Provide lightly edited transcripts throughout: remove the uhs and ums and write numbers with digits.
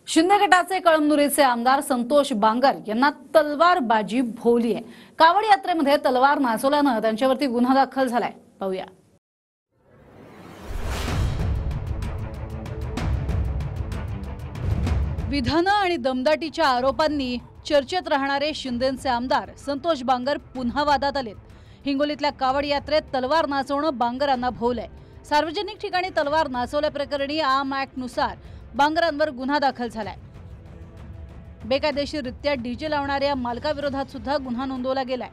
शिंदे गटाचे कळमनुरीचे आमदार संतोष बांगर यांना तलवारबाजी भोवली आहे। कावड यात्रेमध्ये तलवार नाचवल्याने त्यांच्यावरती गुन्हा दाखल झालाय। पाहूया। विधान आणि दमदाटीच्या आरोपांनी चर्चेत राहणारे शिंदेचे आमदार संतोष बांगर पुन्हा वादात आलेत। हिंगोलीतल्या कावड यात्रेत तलवार नाचवणं बांगरांना भोवलंय। सार्वजनिक ठिकाणी तलवार नाचवल्याप्रकरणी आर्म ऍक्ट नुसार बांगरांवर गुन्हा दाखल झालाय। बेकायदेशीररित्या डीजे लावणाऱ्या मालकाविरोधात सुद्धा गुन्हा नोंदवला गेलाय।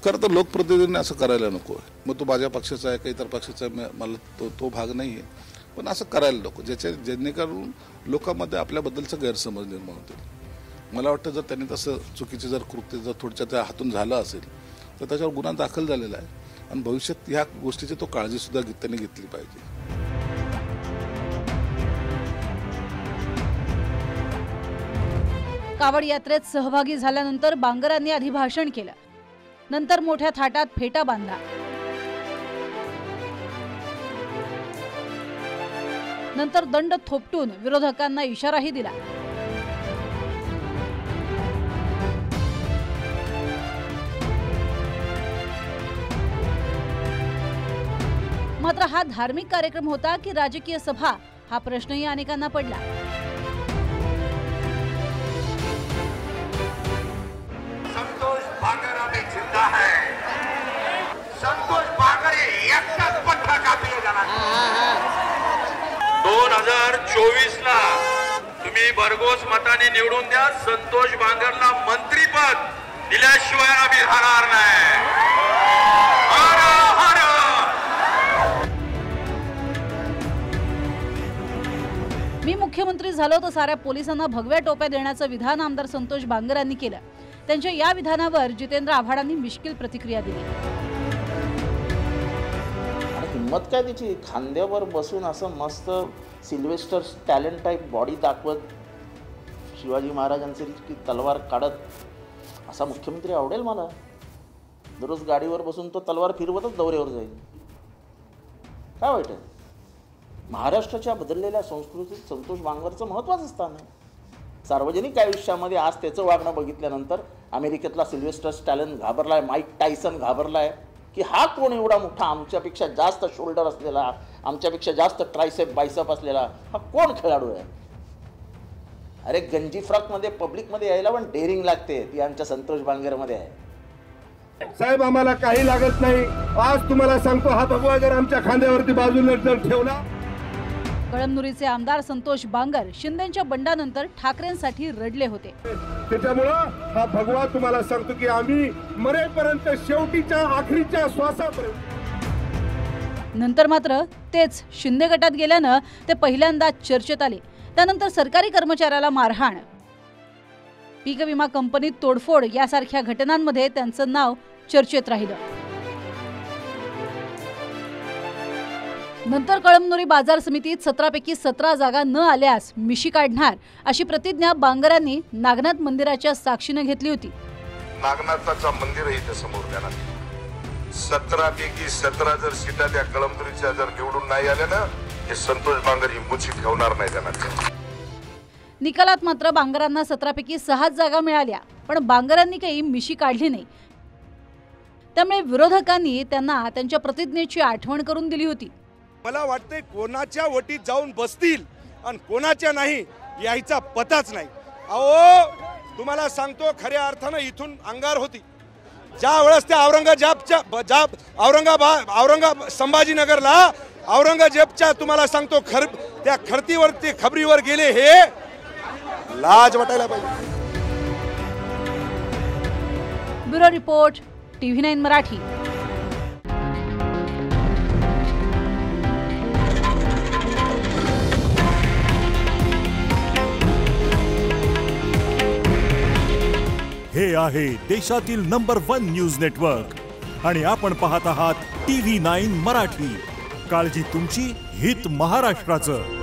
खरं तर लोकप्रतिनिधींनी असं करायला नको। मग तो माझ्या पक्षाचा आहे का इतर पक्षाचा आहे मला तो भाग नाहीये, पण असं करायला नको जेणेकरून लोकांमध्ये आपल्याबद्दलचा गैरसमज निर्माण होतील। मला वाटतं जर त्यांनी तसं चुकीचे जर कृत्य जर थोडच्या त्या हातून झालं असेल तर त्याच्यावर गुन्हा दाखल झालेला आहे आणि भविष्यात ह्या गोष्टीची तो काळजी सुद्धा त्यांनी घेतली पाहिजे। कावड यात्रेत सहभागी झाल्यानंतर बांगरांनी आधी भाषण केलं, नंतर मोठ्या थाटात फेटा बांधला। नंतर दंड थोपटून विरोधकांना इशाराही दिला। मात्र हा धार्मिक कार्यक्रम होता की राजकीय सभा, हा प्रश्नही अनेकांना पडला। संतोष बांगर अभी जिंदा है। संतोष बांगर एकटाच पट्टा कापले जाणार। 2024 ला तुम्ही भरघोस मताने निवडून द्या। संतोष बांगरला मंत्रीपद दिल्याशिवाय आम्ही राहणार नाही। मी मुख्यमंत्री झालो तर साऱ्या पोलिसांना भगव्या टोप्या देण्याचं विधान आमदार संतोष बांगर यांनी केलं। त्यांच्या या विधानावर जितेंद्र आव्हाडांनी मिश्किल प्रतिक्रिया दिली। हिम्मत काय त्याची, खांद्यावर बसून असं मस्त सिल्वेस्टर टॅलेंट टाईप बॉडी दाखवत शिवाजी महाराजांची तलवार काढत असा मुख्यमंत्री आवडेल मला। दररोज गाडीवर बसून तो तलवार फिरवतच दौऱ्यावर जाईल, काय वाईट आहे? महाराष्ट्राच्या बदललेल्या संस्कृतीत संतोष बांगरचं महत्त्वाचं स्थान आहे। सार्वजनिक आयुष्यामध्ये आज त्याचं वागणं बघितल्यानंतर अमेरिकेतला सिल्वेस्टर स्टॅलन घाबरलाय, माईक टायसन घाबरलाय की हा कोण एवढा मोठा, आमच्यापेक्षा जास्त शोल्डर असलेला, आमच्यापेक्षा जास्त ट्रायसेप बायसेप असलेला हा कोण खेळाडू आहे? अरे गंजी फ्रॉकमध्ये पब्लिकमध्ये यायला पण डेअरिंग लागते, ती आमच्या संतोष बांगरमध्ये आहे। साहेब आम्हाला काही लागत नाही। आज तुम्हाला सांगतो, हा भगवा जर आमच्या खांद्यावरती बाजूला जर ठेवला। कळमनुरीचे आमदार संतोष बांगर शिंदेच्या बंडानंतर ठाकरेंसाठी रडले होते। त्याच्यामुळे हा भगवा तुम्हाला सांगतो की आम्ही मरेपर्यंत, शेवटीच्या आखरीच्या श्वासापर्यंत। नंतर मात्र तेच शिंदे गटात गेल्यानं ते पहिल्यांदा चर्चेत आले। त्यानंतर सरकारी कर्मचाऱ्याला मारहाण, पीक विमा कंपनीत तोडफोड यासारख्या घटनांमध्ये त्यांचं नाव चर्चेत राहिलं। नंतर कळमनुरी बाजार समितीत 17 पैकी 17 जागा न आल्यास मिशी काढणार अशी प्रतिज्ञा बांगरांनी नागनाथ मंदिराच्या साक्षीने घेतली होती। नागनाथाचं मंदिर आहे इथे समोर देणार। 17 पैकी 17 जर सीटा त्या कळमनुरीच्या जर निवडून नाही आल्या ना, हे संतोष बांगर ही मुची ठेवणार नाही देणार। निकालात मात्र बांगरांना 17 पैकी 6 जागा मिळाल्या, पण बांगरांनी काही मिशी काढली नाही। त्यामुळे विरोधकांनी त्यांना त्यांच्या प्रतिज्ञेची आठवण करून दिली होती। मला वाटते कोणाच्या वटीत जाऊन बसतील आणि कोणाच्या नाही यायचा पताच नाही। अहो तुम्हाला सांगतो, खऱ्या अर्थानं इथून अंगार होती ज्या वेळेस त्या औरंगाबाद संभाजीनगरला औरंगजेबच्या तुम्हाला सांगतो त्या खर्तीवरती खबरीवर गेले, हे लाज वाटायला पाहिजे। Bureau report, TV9 Marathi. हे आहे देशातील नंबर 1 न्यूज नेटवर्क आणि आपण पाहत आहात TV9 मराठी। काळजी तुमची, हित महाराष्ट्राचं।